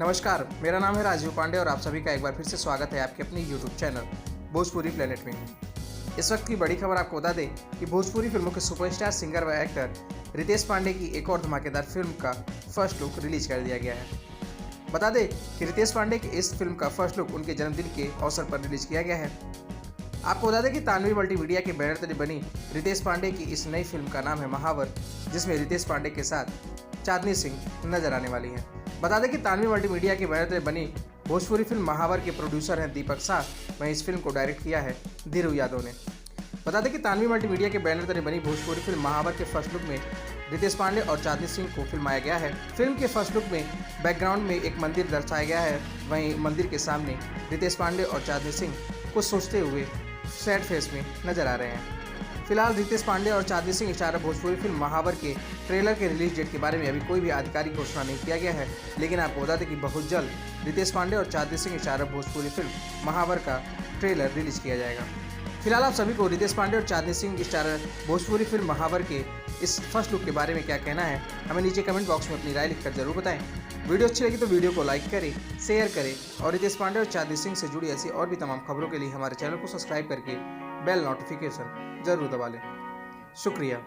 नमस्कार, मेरा नाम है राजीव पांडे और आप सभी का एक बार फिर से स्वागत है आपके अपने यूट्यूब चैनल भोजपुरी प्लेनेट में। इस वक्त की बड़ी खबर आपको बता दें कि भोजपुरी फिल्मों के सुपरस्टार सिंगर व एक्टर रितेश पांडे की एक और धमाकेदार फिल्म का फर्स्ट लुक रिलीज कर दिया गया है। बता दें कि रितेश पांडे की इस फिल्म का फर्स्ट लुक उनके जन्मदिन के अवसर पर रिलीज किया गया है। आपको बता दें कि तानवी मल्टीमीडिया के बैनर तले बनी रितेश पांडे की इस नई फिल्म का नाम है महावर, जिसमें रितेश पांडे के साथ चांदनी सिंह नजर आने वाली है। बता दें कि तानवी मल्टीमीडिया के बैनर तले बनी भोजपुरी फिल्म महावर के प्रोड्यूसर हैं दीपक शाह, वहीं इस फिल्म को डायरेक्ट किया है धीरू यादव ने। बता दें कि तानवी मल्टीमीडिया के बैनर तले बनी भोजपुरी फिल्म महावर के फर्स्ट लुक में रितेश पांडे और चांदनी सिंह को फिल्माया गया है। फिल्म के फर्स्ट लुक में बैकग्राउंड में एक मंदिर दर्शाया गया है, वहीं मंदिर के सामने रितेश पांडे और चांदनी सिंह कुछ सोचते हुए सैड फेस में नजर आ रहे हैं। फिलहाल रितेश पांडे और चांदनी सिंह स्टारर भोजपुरी फिल्म महावर के ट्रेलर के रिलीज डेट के बारे में अभी कोई भी आधिकारिक घोषणा नहीं किया गया है, लेकिन आपको बता दें कि बहुत जल्द रितेश पांडे और चांदनी सिंह स्टारर भोजपुरी फिल्म महावर का ट्रेलर रिलीज किया जाएगा। फिलहाल आप सभी को रितेश पांडे और चांदनी सिंह स्टारर भोजपुरी फिल्म महावर के इस फर्स्ट लुक के बारे में क्या कहना है, हमें नीचे कमेंट बॉक्स में अपनी राय लिखकर जरूर बताएं। वीडियो अच्छी लगी तो वीडियो को लाइक करें, शेयर करें और रितेश पांडे और चांदनी सिंह से जुड़ी ऐसी और भी तमाम खबरों के लिए हमारे चैनल को सब्सक्राइब करके बेल नोटिफिकेशन जरूर दबा लें। शुक्रिया।